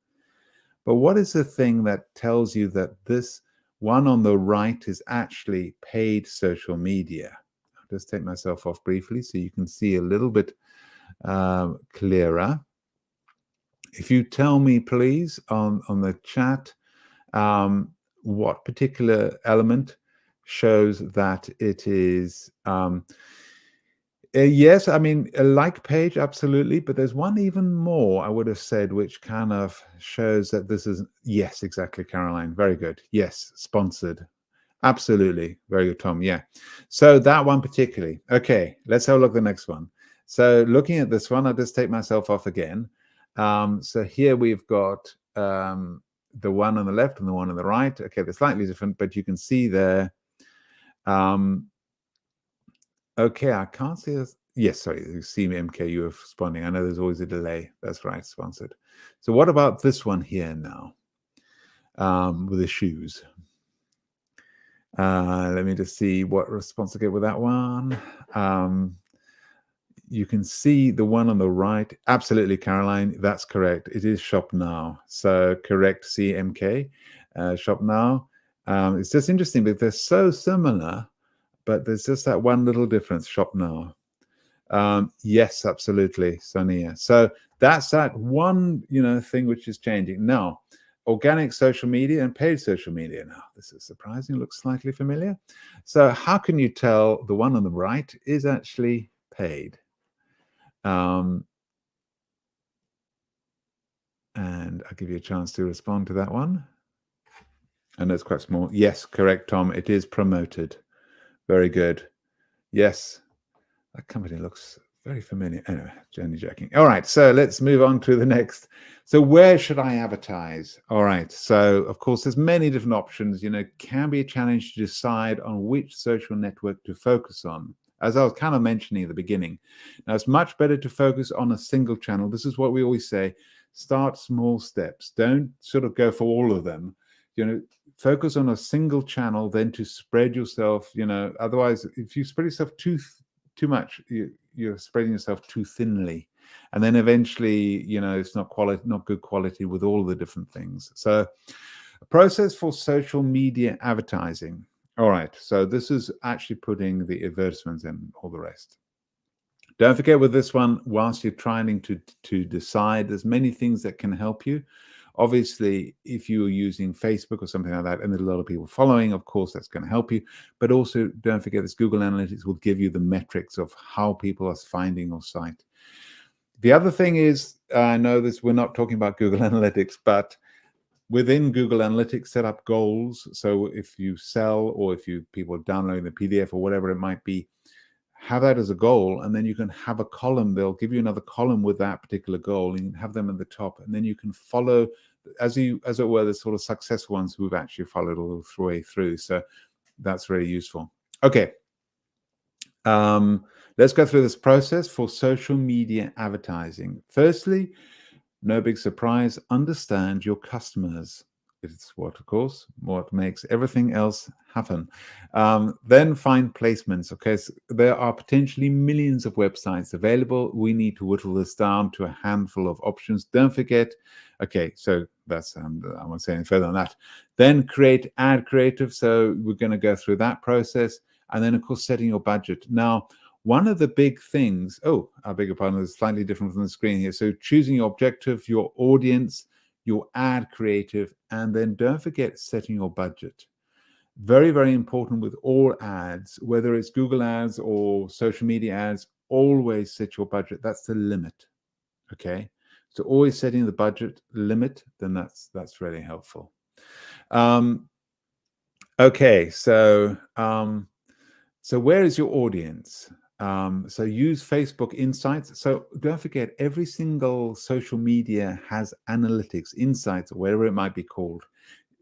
But what is the thing that tells you that this one on the right is actually paid social media? I'll just take myself off briefly so you can see a little bit clearer. If you tell me, please, on the chat, what particular element shows that it is yes, I mean, a like page, absolutely. But there's one even more, I would have said, which kind of shows that this is, yes, exactly, Caroline. Very good. Yes, sponsored. Absolutely. Very good, Tom. Yeah. So that one particularly. Okay, let's have a look at the next one. So looking at this one, I'll just take myself off again. So here we've got the one on the left and the one on the right. Okay, they're slightly different, but you can see there. Okay, I can't see this. Yes, sorry, you see me, MK, you were responding. I know there's always a delay. That's right, sponsored. So what about this one here now with the shoes? Let me just see what response I get with that one. You can see the one on the right. Absolutely, Caroline, that's correct. It is Shop Now. So correct, CMK, Shop Now. It's just interesting because they're so similar, but there's just that one little difference, Shop Now. Yes, absolutely, Sonia. So that's that one, thing which is changing. Now, organic social media and paid social media. Now, this is surprising, looks slightly familiar. So how can you tell the one on the right is actually paid? And I'll give you a chance to respond to that one. And it's quite small. Yes, correct, Tom. It is promoted. Very good. Yes, that company looks very familiar. Anyway, only joking. All right, so let's move on to the next. So where should I advertise? All right, so of course there's many different options. It can be a challenge to decide on which social network to focus on. As I was kind of mentioning at the beginning, now it's much better to focus on a single channel. This is what we always say: start small steps. Don't sort of go for all of them. Focus on a single channel, then to spread yourself. Otherwise, if you spread yourself too much, you're spreading yourself too thinly, and then eventually it's not good quality with all the different things. So a process for social media advertising. All right, so this is actually putting the advertisements in all the rest. Don't forget with this one, whilst you're trying to decide, there's many things that can help you. Obviously, if you're using Facebook or something like that, and there's a lot of people following, of course, that's going to help you. But also, don't forget this Google Analytics will give you the metrics of how people are finding your site. The other thing is, I know this, we're not talking about Google Analytics, but within Google Analytics, set up goals. So if you sell, or if people are downloading the PDF or whatever it might be, have that as a goal, and then you can have a column. They'll give you another column with that particular goal, and you can have them at the top, and then you can follow, as it were, the sort of successful ones who've actually followed all the way through. So that's really useful. Okay, let's go through this process for social media advertising. Firstly, no big surprise, understand your customers. It's what makes everything else happen. Then find placements. Okay, so there are potentially millions of websites available. We need to whittle this down to a handful of options. Don't forget. Okay, so that's I won't say any further on that. Then create ad creative. So we're going to go through that process, and then of course setting your budget. Now, one of the big things, I beg your pardon, is slightly different from the screen here. So choosing your objective, your audience, your ad creative, and then don't forget setting your budget. Very, very important with all ads, whether it's Google ads or social media ads, always set your budget. That's the limit. Okay. So always setting the budget limit, then that's really helpful. Okay. So where is your audience? So use Facebook Insights. So don't forget, every single social media has analytics, insights, or whatever it might be called.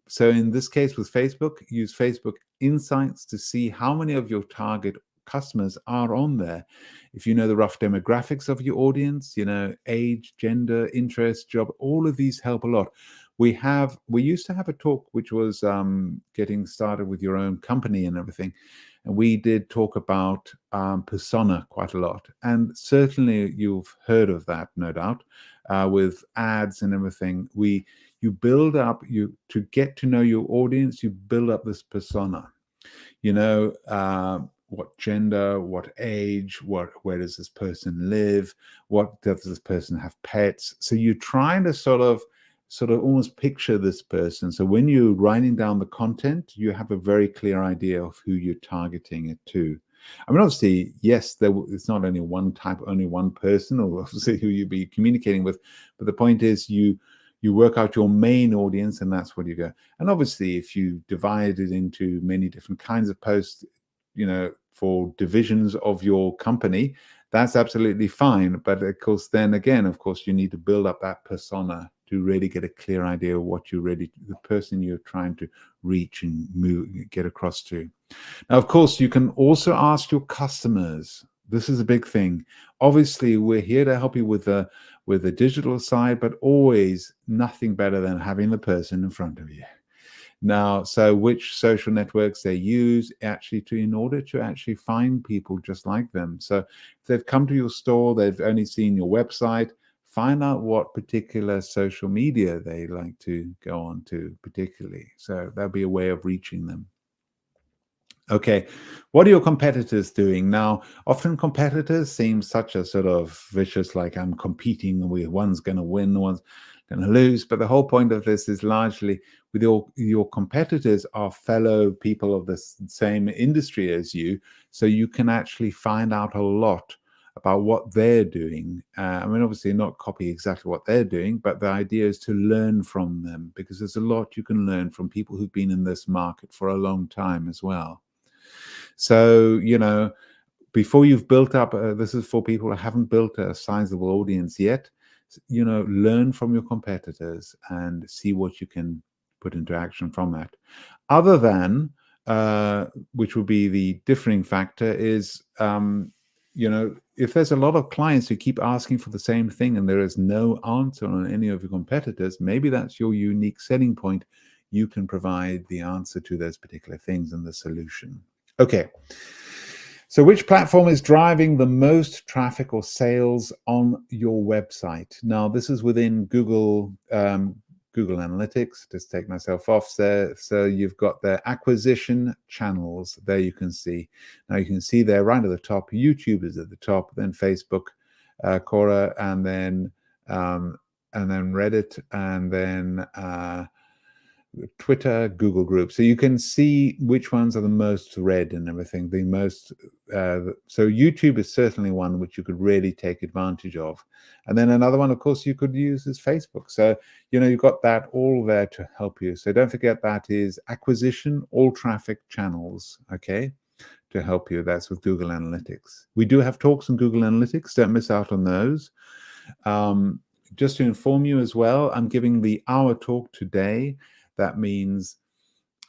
So in this case with Facebook, use Facebook Insights to see how many of your target customers are on there. If you know the rough demographics of your audience, age, gender, interest, job, all of these help a lot. We used to have a talk which was getting started with your own company and everything. And we did talk about persona quite a lot. And certainly you've heard of that, no doubt, with ads and everything. You build up, to get to know your audience, you build up this persona. What gender, what age, where does this person live? What does this person have pets? So you're trying to sort of almost picture this person. So when you're writing down the content, you have a very clear idea of who you're targeting it to. I mean, obviously, yes, it's not only one type, only one person, or obviously who you'll be communicating with. But the point is you work out your main audience, and that's what you go. And obviously, if you divide it into many different kinds of posts, for divisions of your company, that's absolutely fine. But of course, then again, you need to build up that persona to really get a clear idea of what the person you're trying to reach and get across to. Now, of course, you can also ask your customers. This is a big thing. Obviously, we're here to help you with the digital side, but always nothing better than having the person in front of you. Now, so which social networks they use in order to actually find people just like them. So if they've come to your store, they've only seen your website, find out what particular social media they like to go on to particularly. So that'll be a way of reaching them. Okay, what are your competitors doing? Now, often competitors seem such a sort of vicious, like I'm competing with one's going to win, one's going to lose. But the whole point of this is largely with your competitors are fellow people of the same industry as you. So you can actually find out a lot about what they're doing. I mean, obviously not copy exactly what they're doing, but the idea is to learn from them, because there's a lot you can learn from people who've been in this market for a long time as well. So, before you've built up, this is for people who haven't built a sizable audience yet, learn from your competitors and see what you can put into action from that. Other than, which would be the differing factor, is, if there's a lot of clients who keep asking for the same thing and there is no answer on any of your competitors, maybe that's your unique selling point. You can provide the answer to those particular things and the solution. Okay. So which platform is driving the most traffic or sales on your website? Now, this is within Google Analytics. Just take myself off there. So you've got the acquisition channels there. You can see. Now you can see there right at the top, YouTube is at the top, then Facebook, Quora, and then Reddit, and then Twitter, Google Groups. So you can see which ones are the most read and everything. The most, so YouTube is certainly one which you could really take advantage of. And then another one, of course, you could use is Facebook. So, you've got that all there to help you. So don't forget that is acquisition, all traffic channels, okay, to help you. That's with Google Analytics. We do have talks on Google Analytics. Don't miss out on those. Just to inform you as well, I'm giving the hour talk today. That means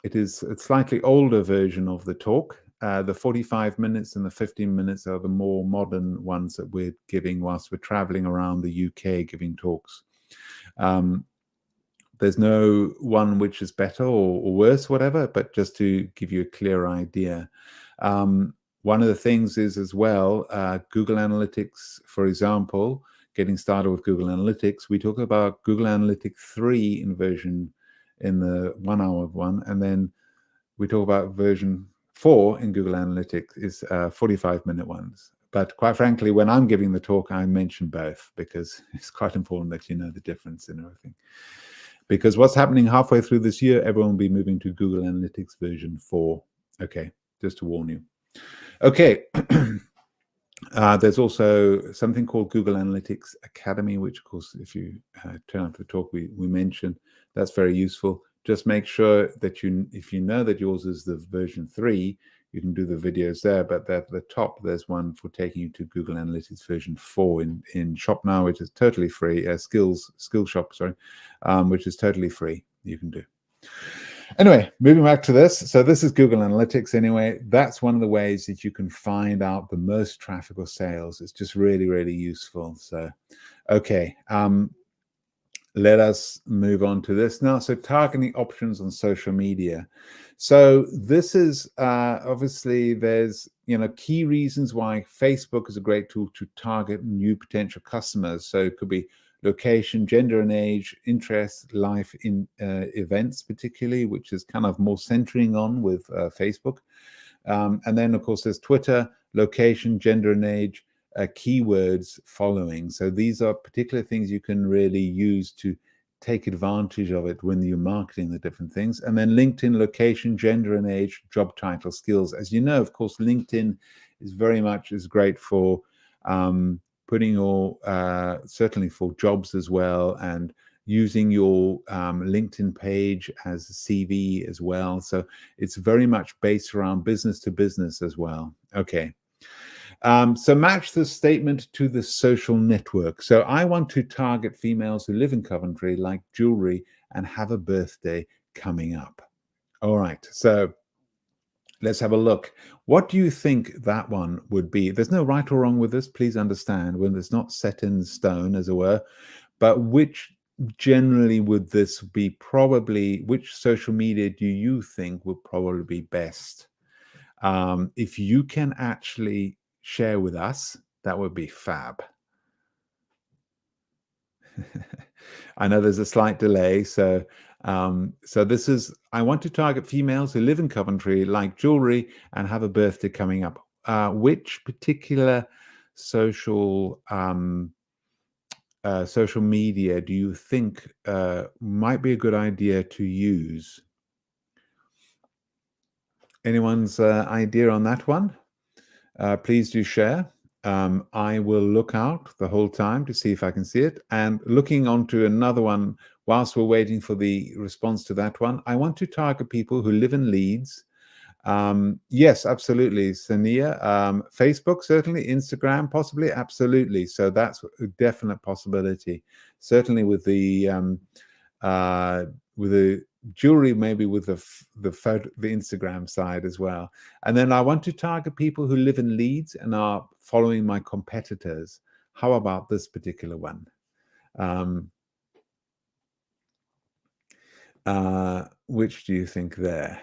it is a slightly older version of the talk. The 45 minutes and the 15 minutes are the more modern ones that we're giving whilst we're traveling around the UK giving talks. There's no one which is better or worse, whatever, but just to give you a clear idea. One of the things is as well, Google Analytics, for example, getting started with Google Analytics, we talk about Google Analytics 3 in the 1 hour one, and then we talk about version 4 in Google Analytics is 45-minute ones. But quite frankly, when I'm giving the talk, I mention both because it's quite important that you know the difference in everything. Because what's happening halfway through this year, everyone will be moving to Google Analytics version 4. Okay, just to warn you. Okay. There's also something called Google Analytics Academy, which, of course, if you turn up the talk, we mentioned. That's very useful. Just make sure that if you know that yours is the version 3, you can do the videos there. But at the top, there's one for taking you to Google Analytics version 4 in Shop Now, which is totally free. Skillshop, sorry, which is totally free. You can do. Anyway, moving back to this. So this is Google Analytics anyway. That's one of the ways that you can find out the most traffic or sales. It's just really, really useful. So, okay. Let us move on to this now. So targeting options on social media. So this is obviously there's, key reasons why Facebook is a great tool to target new potential customers. So it could be location, gender and age, interest, life in events particularly, which is kind of more centering on with Facebook. And then, of course, there's Twitter, location, gender and age, keywords following. So these are particular things you can really use to take advantage of it when you're marketing the different things. And then LinkedIn, location, gender and age, job title, skills. As you know, of course, LinkedIn is great for putting your, certainly for jobs as well, and using your LinkedIn page as a CV as well. So it's very much based around business to business as well. Okay. So match the statement to the social network. So I want to target females who live in Coventry, like jewelry, and have a birthday coming up. All right. So let's have a look. What do you think that one would be? There's no right or wrong with this. Please understand when it's not set in stone, as it were. But which generally would this be probably, which social media do you think would probably be best? If you can actually share with us, that would be fab. I know there's a slight delay. So this is, I want to target females who live in Coventry, like jewelry, and have a birthday coming up. Which particular social media do you think might be a good idea to use? Anyone's idea on that one? Please do share. I will look out the whole time to see if I can see it. And looking on to another one, whilst we're waiting for the response to that one, I want to target people who live in Leeds, Yes, absolutely, Sania. Facebook, certainly. Instagram, possibly. Absolutely. So that's a definite possibility. Certainly with the jewelry, maybe with the photo, the Instagram side as well. And then I want to target people who live in Leeds and are following my competitors. How about this particular one? Which do you think there?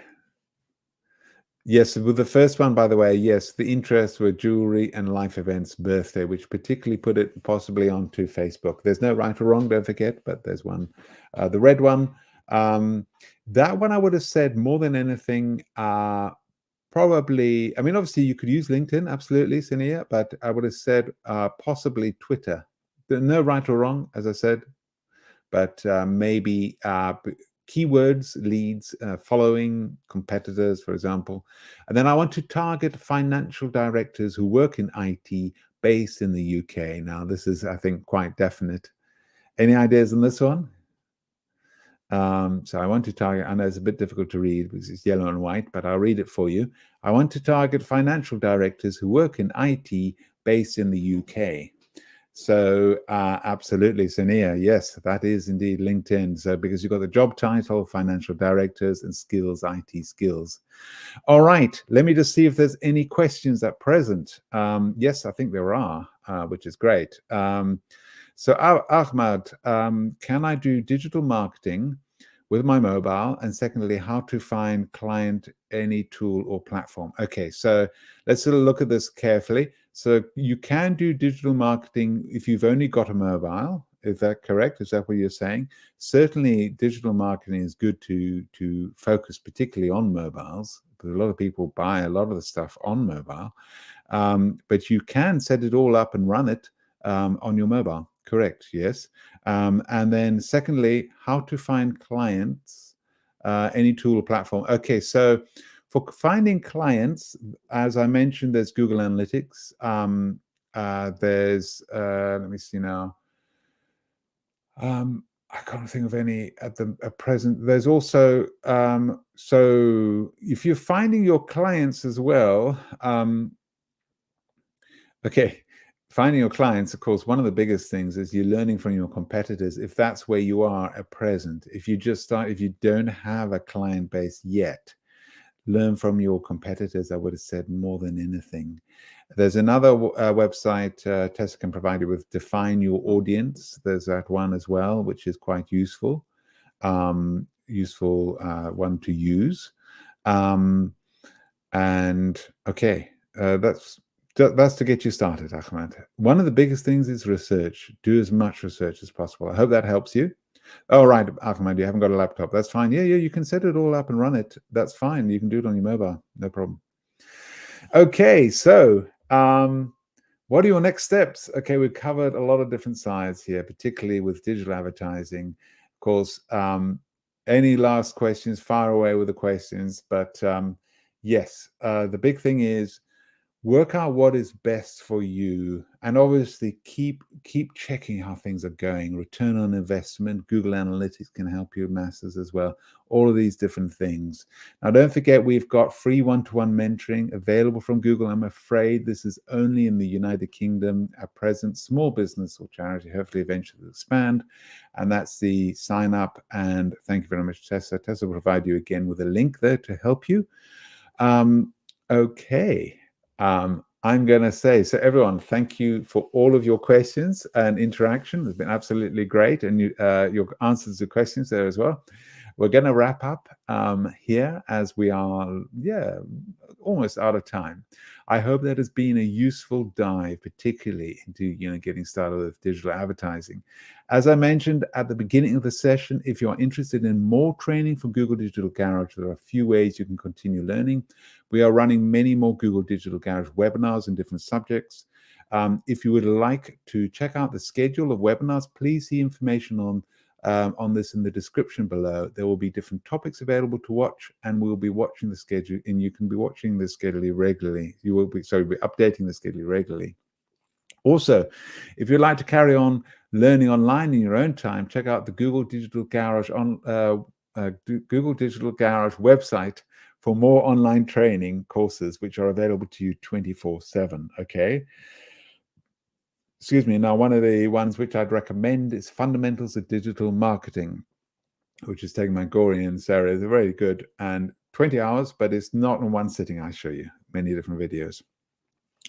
Yes, with the first one, by the way, yes, the interests were jewelry and life events, birthday, which particularly put it possibly onto Facebook. There's no right or wrong, don't forget, but there's one. The red one, that one I would have said more than anything, probably, I mean, obviously you could use LinkedIn, absolutely, Sinia, but I would have said possibly Twitter. No right or wrong, as I said, but maybe keywords, leads, following competitors, for example. And then I want to target financial directors who work in IT based in the UK. Now, this is, I think, quite definite. Any ideas on this one? So I want to target, I know it's a bit difficult to read because it's yellow and white, but I'll read it for you. I want to target financial directors who work in IT based in the UK. So absolutely, Sania, yes, that is indeed LinkedIn. So because you've got the job title, financial directors, and skills, IT skills. All right, let me just see if there's any questions at present. Yes, I think there are, which is great. So Ahmad, can I do digital marketing with my mobile? And secondly, how to find client any tool or platform? Okay, so let's sort of look at this carefully. So you can do digital marketing if you've only got a mobile. Is that correct? Is that what you're saying? Certainly, digital marketing is good to focus particularly on mobiles, because a lot of people buy a lot of the stuff on mobile. But you can set it all up and run it on your mobile. Correct, yes. And then secondly, how to find clients, any tool or platform. Okay, so for finding clients, as I mentioned, there's Google Analytics. There's, let me see now. I can't think of any at present. There's also, so if you're finding your clients as well, okay, finding your clients, of course, one of the biggest things is you're learning from your competitors if that's where you are at present. If you just start, if you don't have a client base yet, learn from your competitors, I would have said, more than anything. There's another website Tessa can provide you with, Define Your Audience. There's that one as well, which is quite useful, one to use. And okay, that's to get you started, Ahmed. One of the biggest things is research. Do as much research as possible. I hope that helps you. Oh, right, Ahmed, you haven't got a laptop. That's fine. Yeah, you can set it all up and run it. That's fine. You can do it on your mobile. No problem. Okay, so what are your next steps? Okay, we've covered a lot of different sides here, particularly with digital advertising. Of course, any last questions, fire away with the questions. But yes, the big thing is work out what is best for you, and obviously keep checking how things are going. Return on investment, Google Analytics can help you masses as well. All of these different things. Now, don't forget, we've got free one-to-one mentoring available from Google. I'm afraid this is only in the United Kingdom at present. Small business or charity, hopefully eventually expand. And that's the sign up. And thank you very much, Tessa. Tessa will provide you again with a link there to help you. Okay. I'm going to say, so everyone, thank you for all of your questions and interaction. It's been absolutely great. And your answers to questions there as well. We're going to wrap up here as we are, almost out of time. I hope that has been a useful dive, particularly into getting started with digital advertising. As I mentioned at the beginning of the session, if you are interested in more training from Google Digital Garage, there are a few ways you can continue learning. We are running many more Google Digital Garage webinars in different subjects. If you would like to check out the schedule of webinars, please see information on this in the description below. There will be different topics available to watch, and we'll be watching the schedule, and you can be watching the schedule regularly. You will be updating the schedule regularly. Also, if you'd like to carry on learning online in your own time, check out the Google Digital Garage Google Digital Garage website for more online training courses, which are available to you 24/7, okay? Excuse me. Now, one of the ones which I'd recommend is Fundamentals of Digital Marketing, which is taken by Gori and Sarah. They're very good, and 20 hours, but it's not in one sitting. I show you many different videos.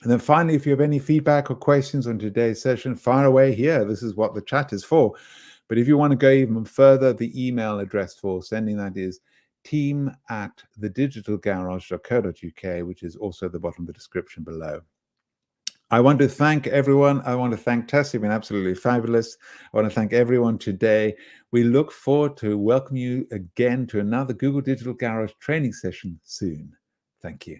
And then finally, if you have any feedback or questions on today's session, fire away here. This is what the chat is for. But if you want to go even further, the email address for sending that is team@thedigitalgarage.co.uk, which is also at the bottom of the description below. I want to thank everyone. I want to thank Tess. You've been absolutely fabulous. I want to thank everyone today. We look forward to welcome you again to another Google Digital Garage training session soon. Thank you.